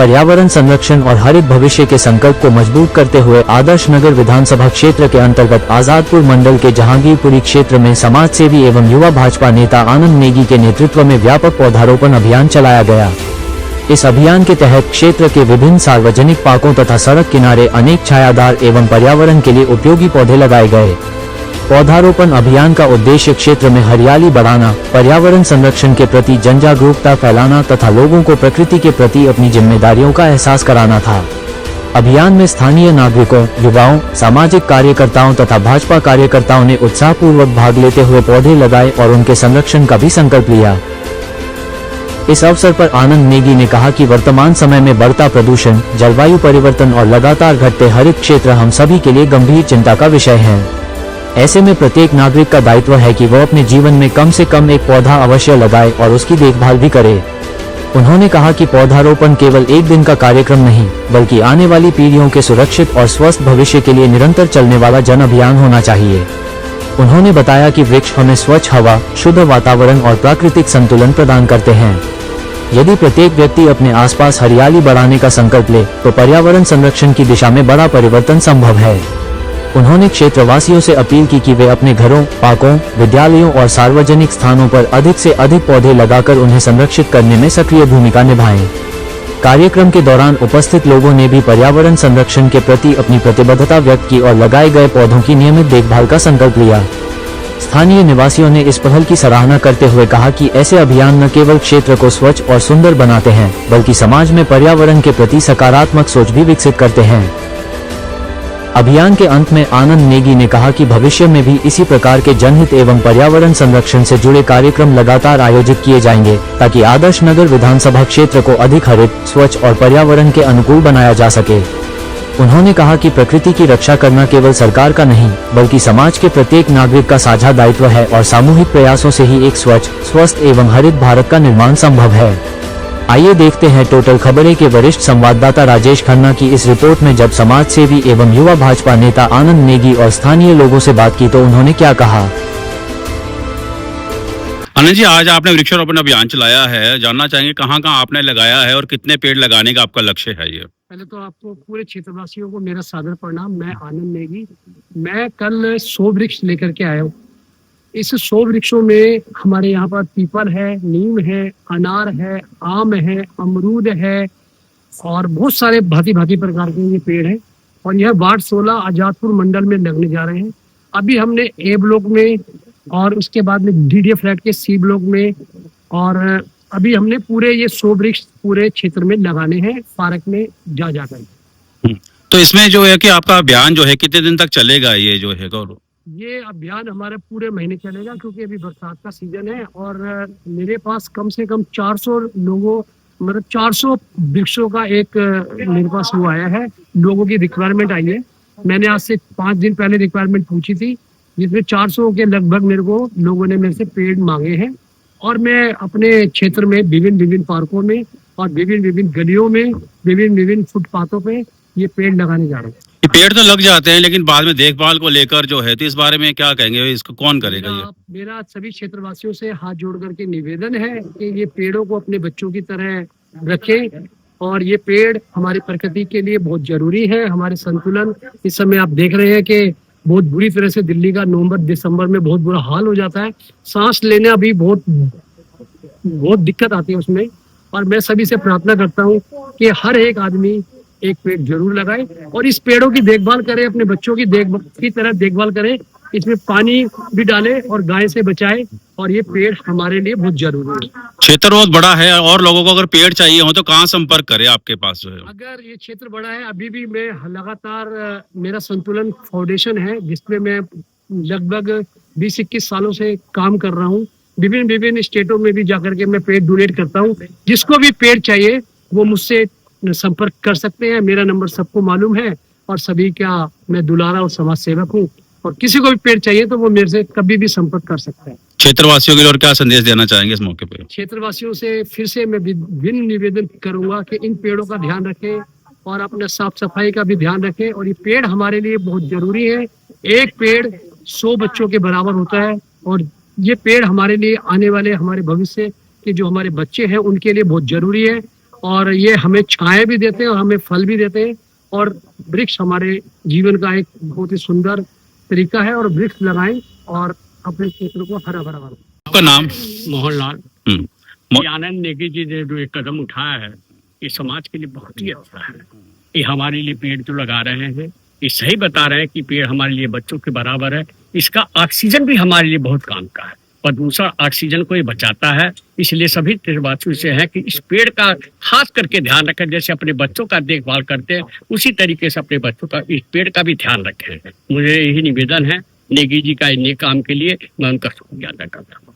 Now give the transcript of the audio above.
पर्यावरण संरक्षण और हरित भविष्य के संकल्प को मजबूत करते हुए आदर्श नगर विधानसभा क्षेत्र के अंतर्गत आजादपुर मंडल के जहांगीरपुरी क्षेत्र में समाज सेवी एवं युवा भाजपा नेता आनंद नेगी के नेतृत्व में व्यापक पौधारोपण अभियान चलाया गया। इस अभियान के तहत क्षेत्र के विभिन्न सार्वजनिक पार्कों तथा सड़क किनारे अनेक छायादार एवं पर्यावरण के लिए उपयोगी पौधे लगाए गए। पौधारोपण अभियान का उद्देश्य क्षेत्र में हरियाली बढ़ाना, पर्यावरण संरक्षण के प्रति जनजागरूकता फैलाना तथा लोगों को प्रकृति के प्रति अपनी जिम्मेदारियों का एहसास कराना था। अभियान में स्थानीय नागरिकों, युवाओं, सामाजिक कार्यकर्ताओं तथा भाजपा कार्यकर्ताओं ने उत्साहपूर्वक भाग लेते हुए पौधे लगाए और उनके संरक्षण का भी संकल्प लिया। इस अवसर पर आनंद नेगी ने कहा कि वर्तमान समय में बढ़ता प्रदूषण, जलवायु परिवर्तन और लगातार घटते हरित क्षेत्र हम सभी के लिए गंभीर चिंता का विषय है। ऐसे में प्रत्येक नागरिक का दायित्व है कि वह अपने जीवन में कम से कम एक पौधा अवश्य लगाए और उसकी देखभाल भी करे। उन्होंने कहा कि पौधारोपण केवल एक दिन का कार्यक्रम नहीं, बल्कि आने वाली पीढ़ियों के सुरक्षित और स्वस्थ भविष्य के लिए निरंतर चलने वाला जन अभियान होना चाहिए। उन्होंने बताया कि वृक्ष हमें स्वच्छ हवा, शुद्ध वातावरण और प्राकृतिक संतुलन प्रदान करते हैं। यदि प्रत्येक व्यक्ति अपने आसपास हरियाली बढ़ाने का संकल्प ले, तो पर्यावरण संरक्षण की दिशा में बड़ा परिवर्तन संभव है। उन्होंने क्षेत्रवासियों से अपील की कि वे अपने घरों, पार्कों, विद्यालयों और सार्वजनिक स्थानों पर अधिक से अधिक पौधे लगाकर उन्हें संरक्षित करने में सक्रिय भूमिका निभाएं। कार्यक्रम के दौरान उपस्थित लोगों ने भी पर्यावरण संरक्षण के प्रति अपनी प्रतिबद्धता व्यक्त की और लगाए गए पौधों की नियमित देखभाल का संकल्प लिया। स्थानीय निवासियों ने इस पहल की सराहना करते हुए कहा कि ऐसे अभियान न केवल क्षेत्र को स्वच्छ और सुंदर बनाते हैं, बल्कि समाज में पर्यावरण के प्रति सकारात्मक सोच भी विकसित करते हैं। अभियान के अंत में आनंद नेगी ने कहा कि भविष्य में भी इसी प्रकार के जनहित एवं पर्यावरण संरक्षण से जुड़े कार्यक्रम लगातार आयोजित किए जाएंगे, ताकि आदर्श नगर विधानसभा क्षेत्र को अधिक हरित, स्वच्छ और पर्यावरण के अनुकूल बनाया जा सके। उन्होंने कहा कि प्रकृति की रक्षा करना केवल सरकार का नहीं, बल्कि समाज के प्रत्येक नागरिक का साझा दायित्व है और सामूहिक प्रयासों से ही एक स्वच्छ, स्वस्थ एवं हरित भारत का निर्माण संभव है। आइए देखते हैं टोटल खबरें के वरिष्ठ संवाददाता राजेश खन्ना की इस रिपोर्ट में जब समाज सेवी एवं युवा भाजपा नेता आनंद नेगी और स्थानीय लोगों से बात की तो उन्होंने क्या कहा। आनंद जी, आज आपने वृक्षारोपण अभियान चलाया है, जानना चाहेंगे कहाँ कहाँ आपने लगाया है और कितने पेड़ लगाने का आपका लक्ष्य है। ये पहले तो आपको पूरे क्षेत्रवासियों को मेरा सादर प्रणाम। मैं आनंद नेगी। मैं कल 100 वृक्ष लेकर के आया हूँ। इस 100 वृक्षों में हमारे यहाँ पर पीपल है, नीम है, अनार है, आम है, अमरूद है और बहुत सारे भांति भांति प्रकार के ये पेड़ हैं। और यह वार्ड 16 आजादपुर मंडल में लगने जा रहे हैं। अभी हमने ए ब्लॉक में और उसके बाद में डीडीए फ्लैट के सी ब्लॉक में और अभी हमने पूरे ये 100 वृक्ष पूरे क्षेत्र में लगाने हैं, पार्क में जा जाकर। तो इसमें जो है कि आपका अभियान जो है कितने दिन तक चलेगा? ये जो है गौरव, ये अभियान हमारे पूरे महीने चलेगा, क्योंकि अभी बरसात का सीजन है और मेरे पास कम से कम 400 लोगों, मतलब 400 वृक्षों का एक मेरे पास वो आया है, लोगों की रिक्वायरमेंट आई है। मैंने आज से 5 दिन पहले रिक्वायरमेंट पूछी थी, जिसमें 400 के लगभग मेरे को लोगों ने मेरे से पेड़ मांगे हैं। और मैं अपने क्षेत्र में विभिन्न पार्कों में और विभिन्न गलियों में, विभिन्न फुटपाथों पे ये पेड़ लगाने जा रहा हूँ। ये पेड़ तो लग जाते हैं, लेकिन बाद में देखभाल को लेकर जो है, तो इस बारे में क्या कहेंगे? इसको कौन करेगा? ये मेरा सभी क्षेत्रवासियों से हाथ जोड़ करके निवेदन है कि ये पेड़ों को अपने बच्चों की तरह रखें और ये पेड़ हमारी प्रकृति के लिए बहुत जरूरी है। हमारे संतुलन, इस समय आप देख रहे हैं कि बहुत बुरी तरह से दिल्ली का नवंबर दिसंबर में बहुत बुरा हाल हो जाता है। सांस लेना भी बहुत दिक्कत आती है उसमें। और मैं सभी से प्रार्थना करता हूँ कि हर एक आदमी एक पेड़ जरूर लगाए और इस पेड़ों की देखभाल करे, अपने बच्चों की तरह देखभाल करे, इसमें पानी भी डाले और गाय से बचाए। और ये पेड़ हमारे लिए बहुत जरूरी है। क्षेत्र बहुत बड़ा है और लोगों को अगर पेड़ चाहिए हो तो कहाँ संपर्क करे आपके पास जो है? अगर ये क्षेत्र बड़ा है, अभी भी मैं लगातार, मेरा संतुलन फाउंडेशन है जिसमें मैं लगभग 20-21 सालों से काम कर रहा हूँ। विभिन्न स्टेटों में भी जाकर के मैं पेड़ डोनेट करता हूँ। जिसको भी पेड़ चाहिए वो मुझसे संपर्क कर सकते हैं। मेरा नंबर सबको मालूम है और सभी का मैं दुलारा और समाज सेवक हूँ। और किसी को भी पेड़ चाहिए तो वो मेरे से कभी भी संपर्क कर सकता है। क्षेत्रवासियों के लिए और क्या संदेश देना चाहेंगे इस मौके पर? क्षेत्रवासियों से फिर से मैं विभिन्न निवेदन करूंगा कि इन पेड़ों का ध्यान रखें और अपने साफ सफाई का भी ध्यान रखें। और ये पेड़ हमारे लिए बहुत जरूरी है। एक पेड़ 100 बच्चों के बराबर होता है और ये पेड़ हमारे लिए आने वाले हमारे भविष्य के जो हमारे बच्चे हैं उनके लिए बहुत जरूरी है। और ये हमें छाया भी देते हैं और हमें फल भी देते हैं। और वृक्ष हमारे जीवन का एक बहुत ही सुंदर तरीका है, और वृक्ष लगाएं और अपने क्षेत्र को हरा भरा बनाएं। आपका नाम? मोहनलाल। हम्म, ये आनंद नेगी जी ने जो एक कदम उठाया है, ये समाज के लिए बहुत ही अच्छा है। ये हमारे लिए पेड़ जो लगा रहे हैं, ये सही बता रहे हैं कि पेड़ हमारे लिए बच्चों के बराबर है। इसका ऑक्सीजन भी हमारे लिए बहुत काम का है, प्रदूषण ऑक्सीजन को ये बचाता है। इसलिए सभी देशवासियों से है कि इस पेड़ का खास करके ध्यान रखें, जैसे अपने बच्चों का देखभाल करते हैं उसी तरीके से अपने बच्चों का इस पेड़ का भी ध्यान रखें। मुझे यही निवेदन है नेगी जी का इन्हें काम के लिए, मैं उनका शुक्रिया अदा करता हूँ।